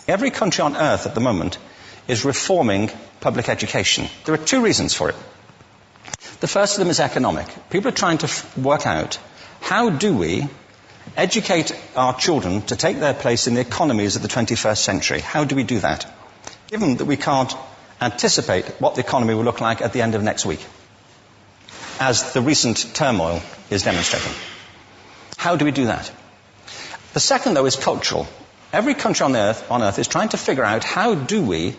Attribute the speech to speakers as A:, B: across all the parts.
A: Every country on earth at the moment is reforming public education. There are two reasons for it. The first of them is economic. People are trying to work out, how do we educate our children to take their place in the economies of the 21st century? How do we do that, given that we can't anticipate what the economy will look like at the end of next week, as the recent turmoil is demonstrating? How do we do that? The second, though, is cultural. Every country on earth is trying to figure out, how do we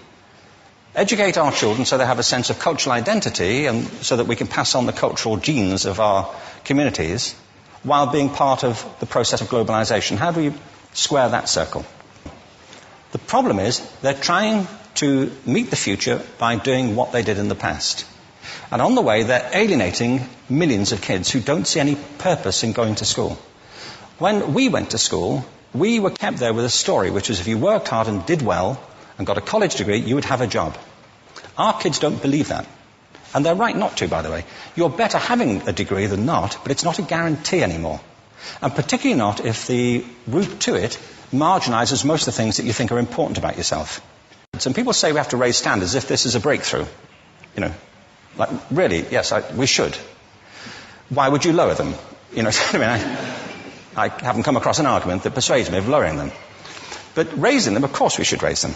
A: educate our children so they have a sense of cultural identity and so that we can pass on the cultural genes of our communities while being part of the process of globalization. How do we square that circle? The problem is they're trying to meet the future by doing what they did in the past. And on the way, they're alienating millions of kids who don't see any purpose in going to school. When we went to school, we were kept there with a story, which was if you worked hard and did well and got a college degree, you would have a job. Our kids don't believe that. And they're right not to, by the way. You're better having a degree than not, but it's not a guarantee anymore. And particularly not if the route to it marginalizes most of the things that you think are important about yourself. Some people say we have to raise standards as if this is a breakthrough. You know, like, really, yes, we should. Why would you lower them? You know, I mean, I haven't come across an argument that persuades me of lowering them. But raising them, of course we should raise them.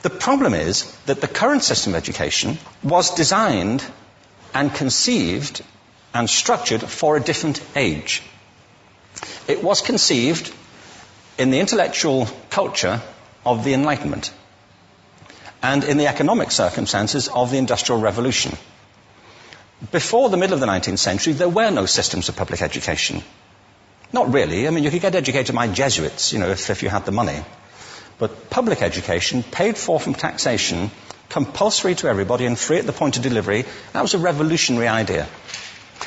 A: The problem is that the current system of education was designed and conceived and structured for a different age. It was conceived in the intellectual culture of the Enlightenment and in the economic circumstances of the Industrial Revolution. Before the middle of the 19th century, there were no systems of public education. Not really. I mean, you could get educated by Jesuits, you know, if you had the money. But public education, paid for from taxation, compulsory to everybody and free at the point of delivery, that was a revolutionary idea.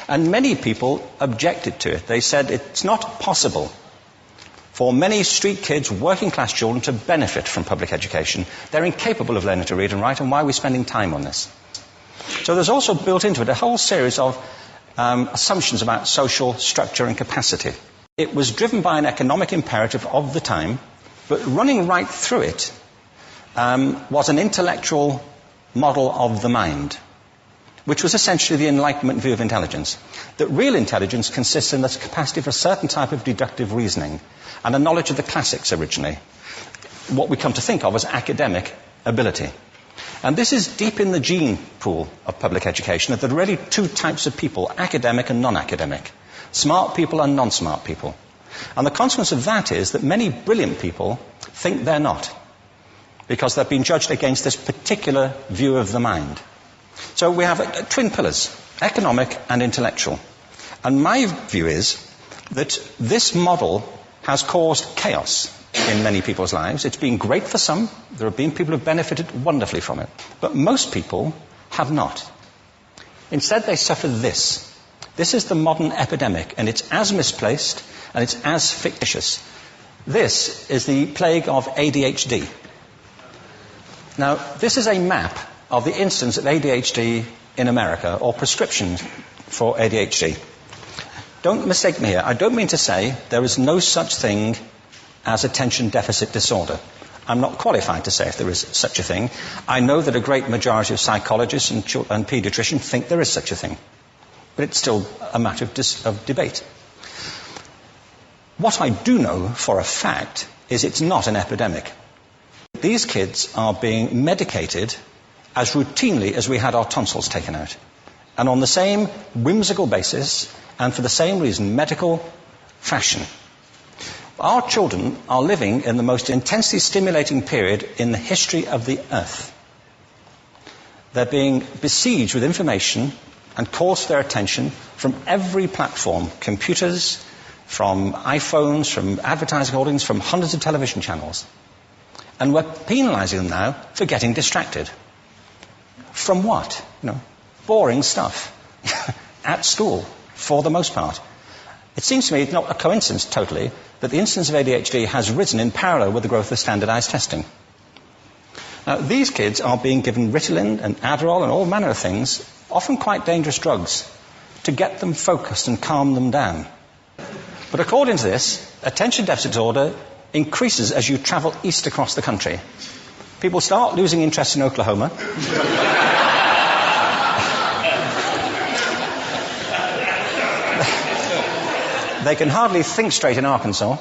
A: And many people objected to it. They said it's not possible for many street kids, working class children, to benefit from public education. They're incapable of learning to read and write, and why are we spending time on this? So there's also built into it a whole series of assumptions about social structure and capacity. It was driven by an economic imperative of the time, but running right through it was an intellectual model of the mind, which was essentially the Enlightenment view of intelligence. That real intelligence consists in the capacity for a certain type of deductive reasoning and a knowledge of the classics originally, what we come to think of as academic ability. And this is deep in the gene pool of public education, that there are really two types of people, academic and non-academic, smart people and non-smart people. And the consequence of that is that many brilliant people think they're not, because they've been judged against this particular view of the mind. So we have twin pillars, economic and intellectual. And my view is that this model has caused chaos in many people's lives. It's been great for some. There have been people who have benefited wonderfully from it. But most people have not. Instead, they suffer this. This is the modern epidemic, and it's as misplaced and it's as fictitious. This is the plague of ADHD. Now, this is a map of the incidence of ADHD in America, or prescriptions for ADHD. Don't mistake me here. I don't mean to say there is no such thing as attention deficit disorder. I'm not qualified to say if there is such a thing. I know that a great majority of psychologists and paediatricians think there is such a thing. But it's still a matter of debate. What I do know for a fact is it's not an epidemic. These kids are being medicated as routinely as we had our tonsils taken out. And on the same whimsical basis, and for the same reason, medical fashion. Our children are living in the most intensely stimulating period in the history of the earth. They're being besieged with information and calls for their attention from every platform, computers, from iPhones, from advertising holdings, from hundreds of television channels. And we're penalizing them now for getting distracted. From what? Boring stuff. At school, for the most part. It seems to me it's not a coincidence totally that the incidence of ADHD has risen in parallel with the growth of standardized testing. Now, these kids are being given Ritalin and Adderall and all manner of things, often quite dangerous drugs, to get them focused and calm them down. But according to this, attention deficit disorder increases as you travel east across the country. People start losing interest in Oklahoma. They can hardly think straight in Arkansas.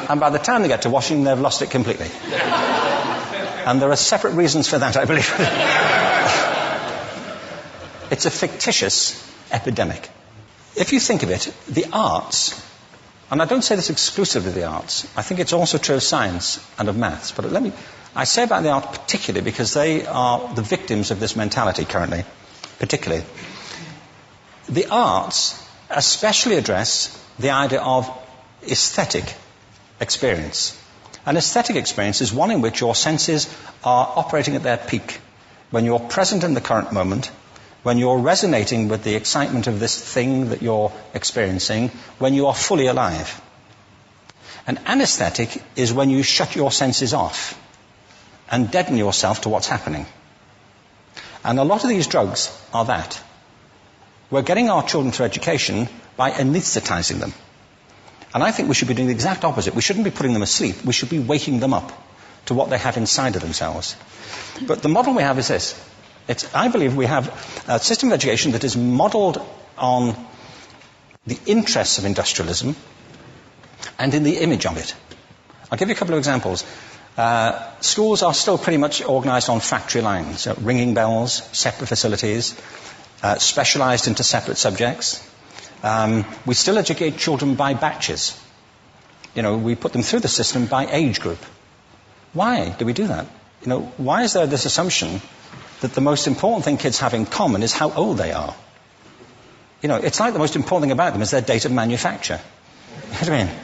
A: And by the time they get to Washington, they've lost it completely. And there are separate reasons for that, I believe. It's a fictitious epidemic. If you think of it, the arts, and I don't say this exclusively of the arts, I think it's also true of science and of maths, but I say about the arts particularly because they are the victims of this mentality currently, particularly. The arts especially address the idea of aesthetic experience. An aesthetic experience is one in which your senses are operating at their peak, when you're present in the current moment, when you're resonating with the excitement of this thing that you're experiencing, when you are fully alive. An anesthetic is when you shut your senses off and deaden yourself to what's happening. And a lot of these drugs are that. We're getting our children through education by anesthetizing them. And I think we should be doing the exact opposite. We shouldn't be putting them asleep. We should be waking them up to what they have inside of themselves. But the model we have is this. I believe we have a system of education that is modeled on the interests of industrialism and in the image of it. I'll give you a couple of examples. Schools are still pretty much organized on factory lines, ringing bells, separate facilities, specialized into separate subjects. We still educate children by batches. We put them through the system by age group. Why do we do that? Why is there this assumption that the most important thing kids have in common is how old they are? It's like the most important thing about them is their date of manufacture. You know what I mean?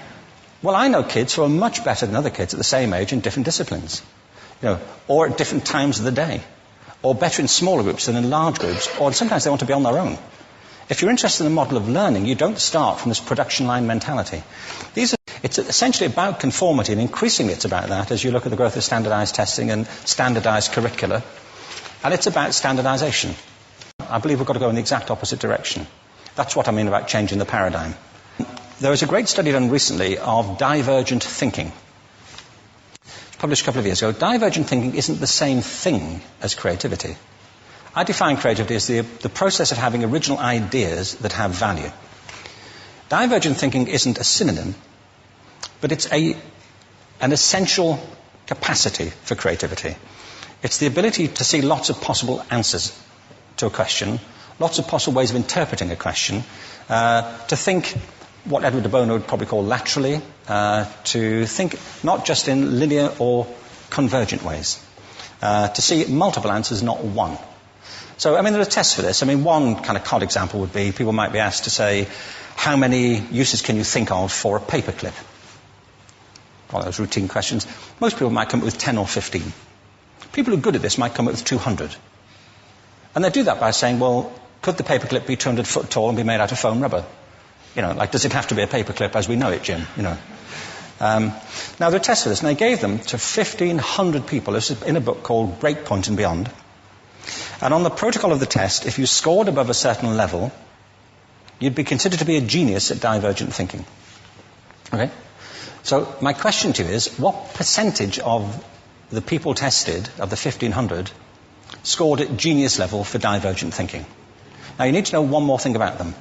A: Well, I know kids who are much better than other kids at the same age in different disciplines, or at different times of the day, or better in smaller groups than in large groups, or sometimes they want to be on their own. If you're interested in the model of learning, you don't start from this production line mentality. It's essentially about conformity, and increasingly it's about that as you look at the growth of standardized testing and standardized curricula. And it's about standardization. I believe we've got to go in the exact opposite direction. That's what I mean about changing the paradigm. There was a great study done recently of divergent thinking. It was published a couple of years ago. Divergent thinking isn't the same thing as creativity. I define creativity as the process of having original ideas that have value. Divergent thinking isn't a synonym, but it's an essential capacity for creativity. It's the ability to see lots of possible answers to a question, lots of possible ways of interpreting a question, to think what Edward de Bono would probably call laterally, to think not just in linear or convergent ways, to see multiple answers, not one. So, there are tests for this. One kind of cod example would be, people might be asked to say, how many uses can you think of for a paperclip? One of those routine questions. Most people might come up with 10 or 15. People who are good at this might come up with 200. And they do that by saying, well, could the paperclip be 200 foot tall and be made out of foam rubber? Does it have to be a paperclip as we know it, Jim? Now, there are tests for this, and they gave them to 1,500 people. This is in a book called Breakpoint and Beyond. And on the protocol of the test, if you scored above a certain level, you'd be considered to be a genius at divergent thinking. Okay? So my question to you is, what percentage of the people tested, of the 1,500, scored at genius level for divergent thinking? Now, you need to know one more thing about them.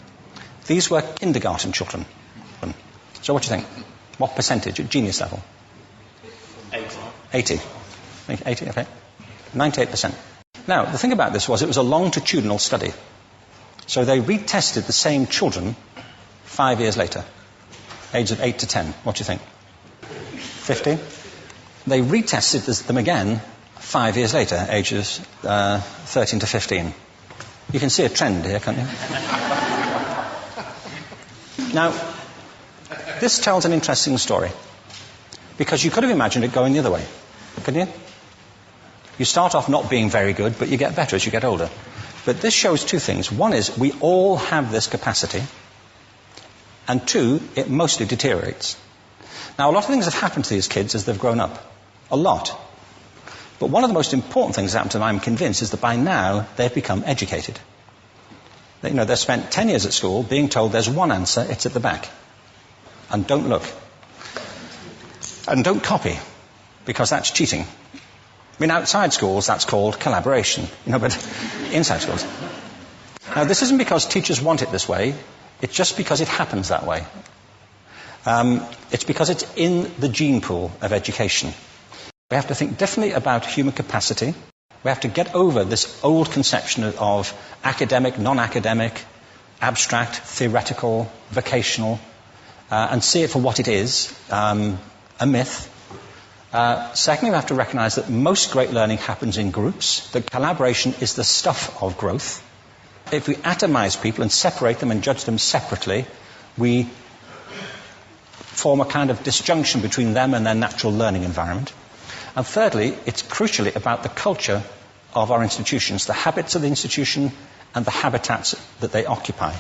A: These were kindergarten children. So what do you think? What percentage at genius level? 80. 80, okay. 98%. Now, the thing about this was it was a longitudinal study. So they retested the same children 5 years later, ages of 8 to 10. What do you think? 50? They retested them again 5 years later, ages 13 to 15. You can see a trend here, can't you? Now, this tells an interesting story, because you could have imagined it going the other way, couldn't you? You start off not being very good, but you get better as you get older. But this shows two things. One is we all have this capacity, and two, it mostly deteriorates. Now, a lot of things have happened to these kids as they've grown up. A lot. But one of the most important things that happened to them, I'm convinced, is that by now they've become educated. They've spent 10 years at school being told there's one answer, it's at the back. And don't look. And don't copy, because that's cheating. I mean, outside schools, that's called collaboration, but inside schools. Now, this isn't because teachers want it this way, it's just because it happens that way. It's because it's in the gene pool of education. We have to think differently about human capacity. We have to get over this old conception of academic, non-academic, abstract, theoretical, vocational, and see it for what it is, a myth. Secondly, we have to recognize that most great learning happens in groups, that collaboration is the stuff of growth. If we atomize people and separate them and judge them separately, we form a kind of disjunction between them and their natural learning environment. And thirdly, it's crucially about the culture of our institutions, the habits of the institution and the habitats that they occupy.